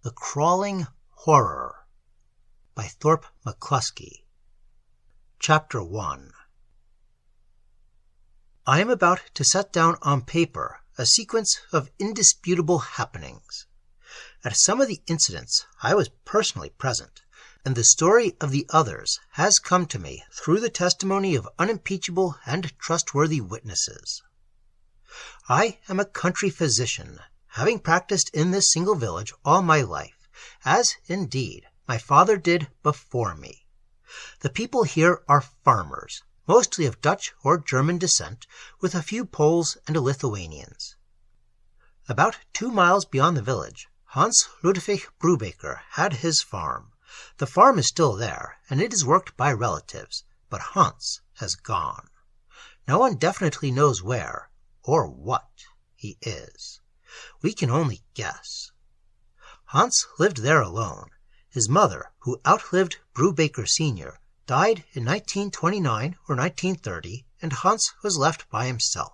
The Crawling Horror by Thorp McClusky. Chapter 1. I am about to set down on paper a sequence of indisputable happenings. At some of the incidents I was personally present, and the story of the others has come to me through the testimony of unimpeachable and trustworthy witnesses. I am a country physician, having practiced in this single village all my life, as, indeed, my father did before me. The people here are farmers, mostly of Dutch or German descent, with a few Poles and Lithuanians. About 2 miles beyond the village, Hans Ludwig Brubaker had his farm. The farm is still there, and it is worked by relatives, but Hans has gone. No one definitely knows where, or what, he is. We can only guess. Hans lived there alone. His mother, who outlived Brubaker Sr., died in 1929 or 1930, and Hans was left by himself.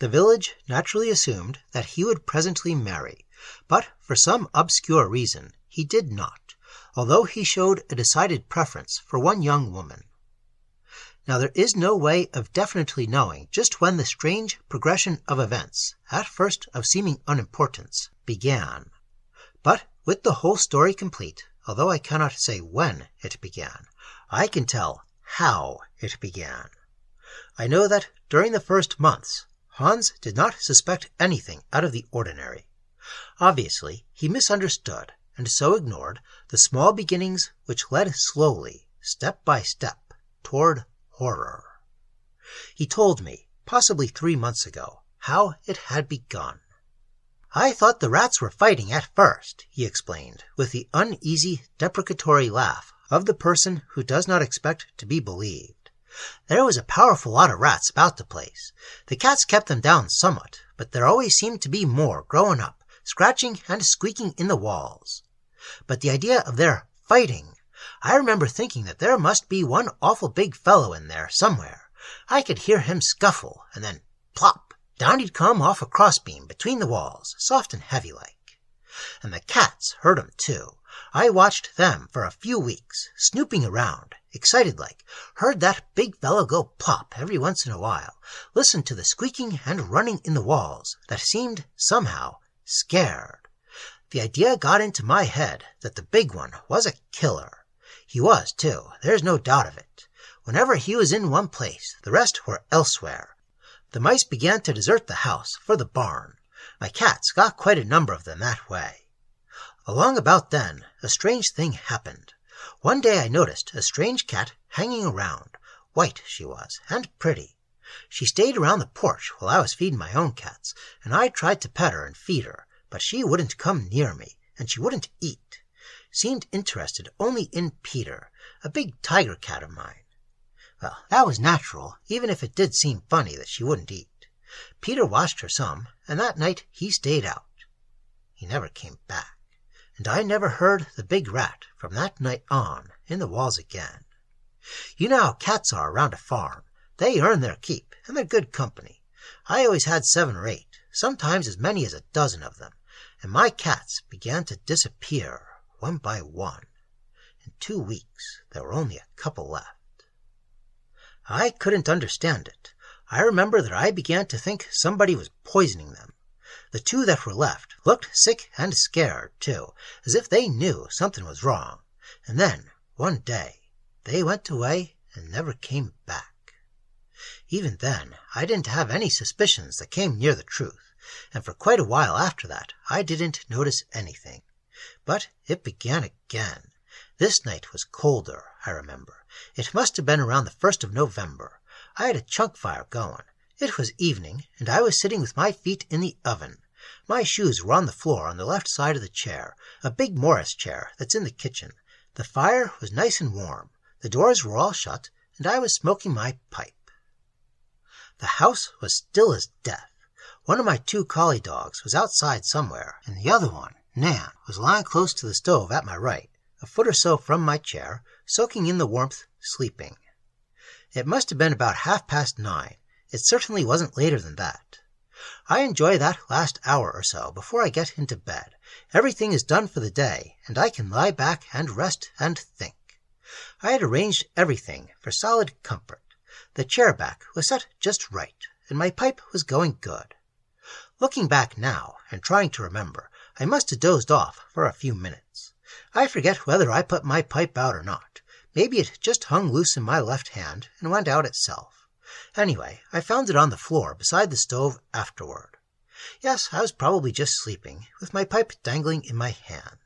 The village naturally assumed that he would presently marry, but for some obscure reason he did not, although he showed a decided preference for one young woman. Now there is no way of definitely knowing just when the strange progression of events, at first of seeming unimportance, began. But with the whole story complete, although I cannot say when it began, I can tell how it began. I know that during the first months, Hans did not suspect anything out of the ordinary. Obviously, he misunderstood, and so ignored the small beginnings which led slowly, step by step, toward horror. He told me, possibly 3 months ago, how it had begun. "I thought the rats were fighting at first," he explained, with the uneasy, deprecatory laugh of the person who does not expect to be believed. "There was a powerful lot of rats about the place. The cats kept them down somewhat, but there always seemed to be more growing up, scratching and squeaking in the walls. But the idea of their fighting! I remember thinking that there must be one awful big fellow in there somewhere. I could hear him scuffle, and then plop! Down he'd come off a crossbeam between the walls, soft and heavy like. And the cats heard him too. I watched them for a few weeks, snooping around, excited like, heard that big fellow go plop every once in a while, listened to the squeaking and running in the walls that seemed, somehow, scared. The idea got into my head that the big one was a killer. He was, too, there's no doubt of it. Whenever he was in one place, the rest were elsewhere. The mice began to desert the house for the barn. My cats got quite a number of them that way. Along about then, a strange thing happened. One day I noticed a strange cat hanging around. White she was, and pretty. She stayed around the porch while I was feeding my own cats, and I tried to pet her and feed her, but she wouldn't come near me, and she wouldn't eat. Seemed interested only in Peter, a big tiger cat of mine. Well, that was natural, even if it did seem funny that she wouldn't eat. Peter watched her some, and that night he stayed out. He never came back, and I never heard the big rat from that night on in the walls again. You know how cats are around a farm. They earn their keep, and they're good company. I always had 7 or 8, sometimes as many as a dozen of them, and my cats began to disappear one by one. In 2 weeks, there were only a couple left. I couldn't understand it. I remember that I began to think somebody was poisoning them. The 2 that were left looked sick and scared, too, as if they knew something was wrong. And then, one day, they went away and never came back. Even then, I didn't have any suspicions that came near the truth, and for quite a while after that, I didn't notice anything. But it began again. This night was colder, I remember. It must have been around the 1st of November. I had a chunk fire going. It was evening, and I was sitting with my feet in the oven. My shoes were on the floor on the left side of the chair, a big Morris chair that's in the kitchen. The fire was nice and warm. The doors were all shut, and I was smoking my pipe. The house was still as death. One of my 2 collie dogs was outside somewhere, and the other one, Nan, was lying close to the stove at my right, a foot or so from my chair, soaking in the warmth, sleeping. It must have been about 9:30. It certainly wasn't later than that. I enjoy that last hour or so before I get into bed. Everything is done for the day, and I can lie back and rest and think. I had arranged everything for solid comfort. The chair back was set just right, and my pipe was going good. Looking back now and trying to remember, I must have dozed off for a few minutes. I forget whether I put my pipe out or not. Maybe it just hung loose in my left hand and went out itself. Anyway, I found it on the floor beside the stove afterward. Yes, I was probably just sleeping, with my pipe dangling in my hand.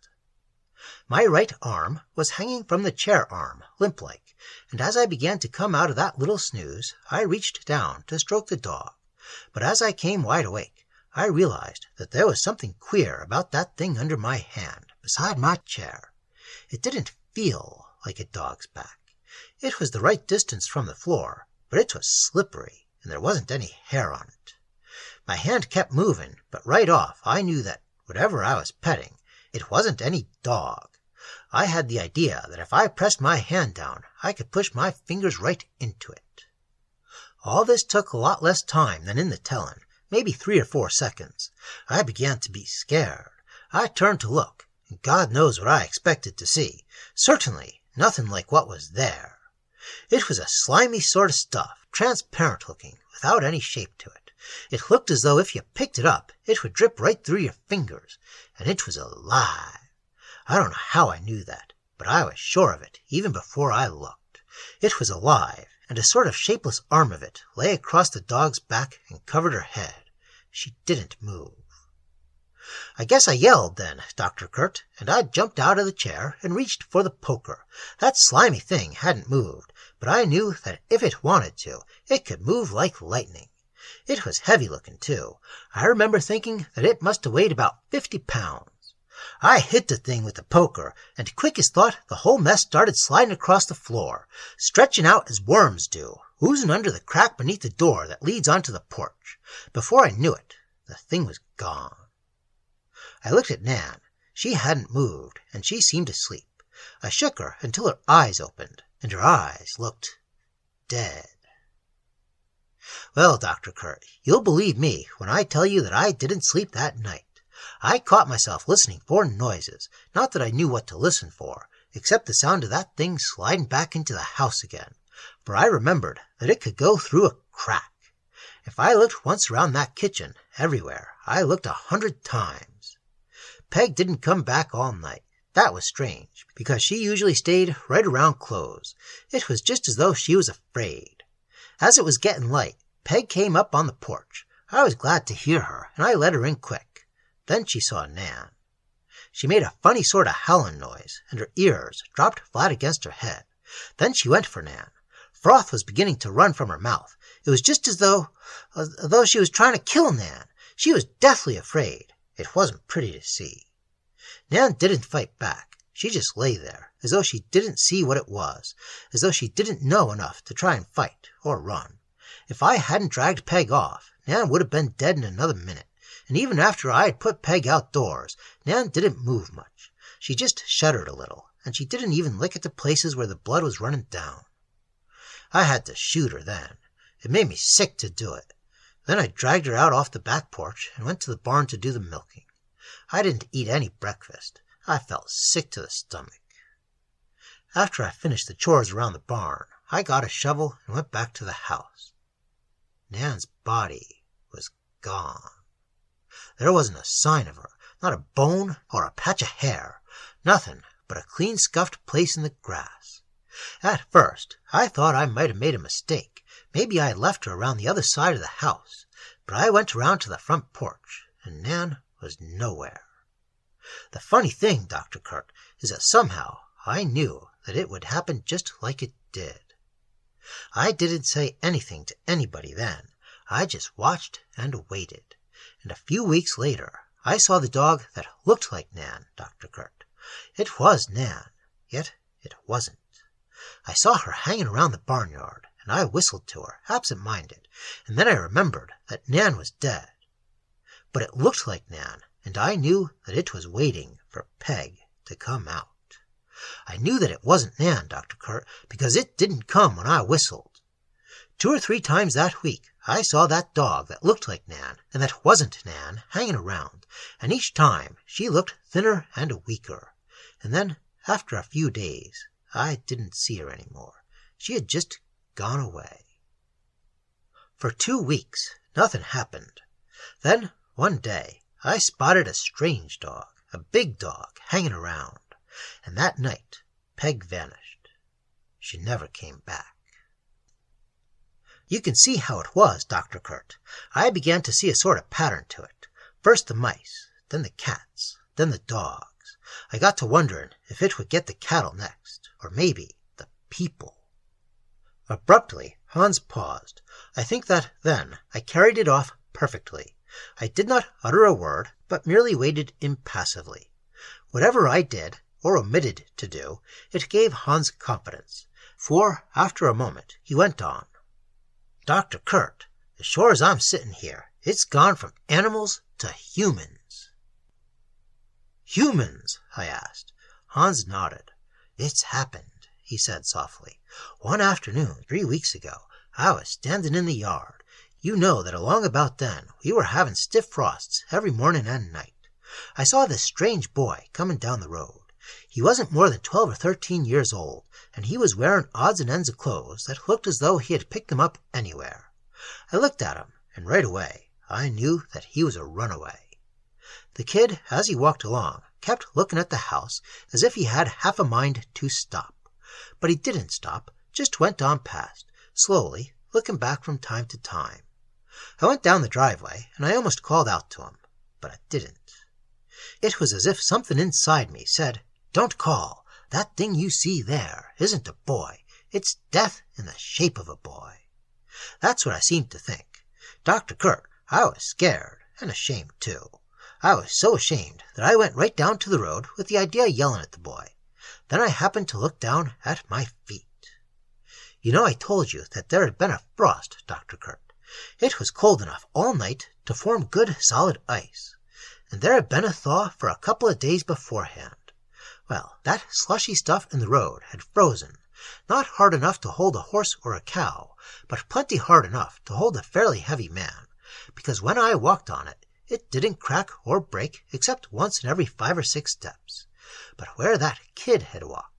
My right arm was hanging from the chair arm, limp-like, and as I began to come out of that little snooze, I reached down to stroke the dog. But as I came wide awake, I realized that there was something queer about that thing under my hand, beside my chair. It didn't feel like a dog's back. It was the right distance from the floor, but it was slippery, and there wasn't any hair on it. My hand kept moving, but right off I knew that whatever I was petting, it wasn't any dog. I had the idea that if I pressed my hand down, I could push my fingers right into it. All this took a lot less time than in the telling, maybe 3 or 4 seconds. I began to be scared. I turned to look, and God knows what I expected to see. Certainly nothing like what was there. It was a slimy sort of stuff, transparent looking, without any shape to it. It looked as though if you picked it up, it would drip right through your fingers, and it was alive. I don't know how I knew that, but I was sure of it even before I looked. It was alive, and a sort of shapeless arm of it lay across the dog's back and covered her head. She didn't move. I guess I yelled then, Dr. Kurt, and I jumped out of the chair and reached for the poker. That slimy thing hadn't moved, but I knew that if it wanted to, it could move like lightning. It was heavy-looking, too. I remember thinking that it must have weighed about 50 pounds. I hit the thing with the poker, and quick as thought the whole mess started sliding across the floor, stretching out as worms do, oozing under the crack beneath the door that leads onto the porch. Before I knew it, the thing was gone. I looked at Nan. She hadn't moved, and she seemed asleep. I shook her until her eyes opened, and her eyes looked dead. Well, Dr. Kurt, you'll believe me when I tell you that I didn't sleep that night. I caught myself listening for noises, not that I knew what to listen for, except the sound of that thing sliding back into the house again, for I remembered that it could go through a crack. If I looked once around that kitchen, everywhere, I looked 100 times. Peg didn't come back all night. That was strange, because she usually stayed right around close. It was just as though she was afraid. As it was getting light, Peg came up on the porch. I was glad to hear her, and I let her in quick. Then she saw Nan. She made a funny sort of howling noise, and her ears dropped flat against her head. Then she went for Nan. Froth was beginning to run from her mouth. It was just as though she was trying to kill Nan. She was deathly afraid. It wasn't pretty to see. Nan didn't fight back. She just lay there, as though she didn't see what it was, as though she didn't know enough to try and fight or run. If I hadn't dragged Peg off, Nan would have been dead in another minute. And even after I had put Peg outdoors, Nan didn't move much. She just shuddered a little, and she didn't even lick at the places where the blood was running down. I had to shoot her then. It made me sick to do it. Then I dragged her out off the back porch and went to the barn to do the milking. I didn't eat any breakfast. I felt sick to the stomach. After I finished the chores around the barn, I got a shovel and went back to the house. Nan's body was gone. There wasn't a sign of her, not a bone or a patch of hair, nothing but a clean scuffed place in the grass. At first, I thought I might have made a mistake. Maybe I had left her around the other side of the house, but I went around to the front porch, and Nan was nowhere. The funny thing, Dr. Kurt, is that somehow I knew that it would happen just like it did. I didn't say anything to anybody then. I just watched and waited. And a few weeks later, I saw the dog that looked like Nan, Dr. Kurt. It was Nan, yet it wasn't. I saw her hanging around the barnyard, and I whistled to her, absent-minded, and then I remembered that Nan was dead. But it looked like Nan, and I knew that it was waiting for Peg to come out. I knew that it wasn't Nan, Dr. Kurt, because it didn't come when I whistled. 2 or 3 times that week I saw that dog that looked like Nan and that wasn't Nan hanging around, and each time she looked thinner and weaker. And then, after a few days, I didn't see her anymore. She had just gone away. For 2 weeks, nothing happened. Then, one day, I spotted a strange dog, a big dog, hanging around. And that night, Peg vanished. She never came back. You can see how it was, Dr. Kurt. I began to see a sort of pattern to it. First the mice, then the cats, then the dogs. I got to wondering if it would get the cattle next, or maybe the people. Abruptly, Hans paused. I think that then I carried it off perfectly. I did not utter a word, but merely waited impassively. Whatever I did, or omitted to do, it gave Hans confidence, for after a moment he went on. Dr. Kurt, as sure as I'm sitting here, it's gone from animals to humans. Humans? I asked. Hans nodded. It's happened, he said softly. One afternoon, 3 weeks ago, I was standing in the yard. You know that along about then we were having stiff frosts every morning and night. I saw this strange boy coming down the road. He wasn't more than 12 or 13 years old, and he was wearing odds and ends of clothes that looked as though he had picked them up anywhere. I looked at him, and right away I knew that he was a runaway. The kid, as he walked along, kept looking at the house as if he had half a mind to stop. But he didn't stop, just went on past, slowly, looking back from time to time. I went down the driveway, and I almost called out to him, but I didn't. It was as if something inside me said, "Don't call. That thing you see there isn't a boy. It's death in the shape of a boy." That's what I seemed to think. Dr. Kurt, I was scared, and ashamed too. I was so ashamed that I went right down to the road with the idea of yelling at the boy. Then I happened to look down at my feet. You know I told you that there had been a frost, Dr. Kurt. It was cold enough all night to form good solid ice, and there had been a thaw for a couple of days beforehand. Well, that slushy stuff in the road had frozen, not hard enough to hold a horse or a cow, but plenty hard enough to hold a fairly heavy man, because when I walked on it, it didn't crack or break except once in every 5 or 6 steps. But where that kid had walked,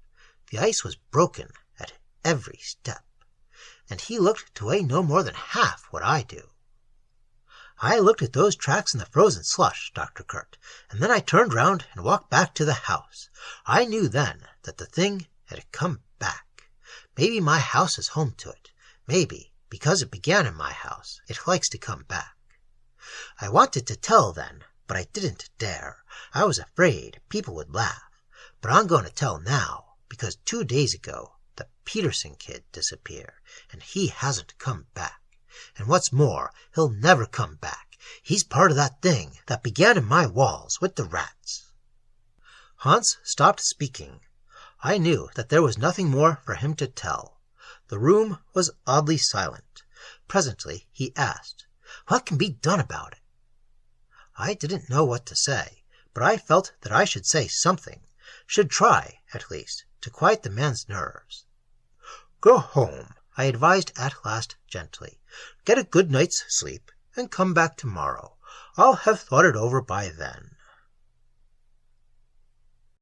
the ice was broken at every step, and he looked to weigh no more than half what I do. I looked at those tracks in the frozen slush, Dr. Kurt, and then I turned round and walked back to the house. I knew then that the thing had come back. Maybe my house is home to it. Maybe, because it began in my house, it likes to come back. I wanted to tell then, but I didn't dare. I was afraid people would laugh. But I'm going to tell now, because 2 days ago the Peterson kid disappeared, and he hasn't come back. And what's more, he'll never come back. He's part of that thing that began in my walls with the rats. Hans stopped speaking. I knew that there was nothing more for him to tell. The room was oddly silent. Presently he asked, "What can be done about it?" I didn't know what to say, but I felt that I should say something, should try, at least, to quiet the man's nerves. "Go home," I advised at last gently. "Get a good night's sleep, and come back tomorrow. I'll have thought it over by then."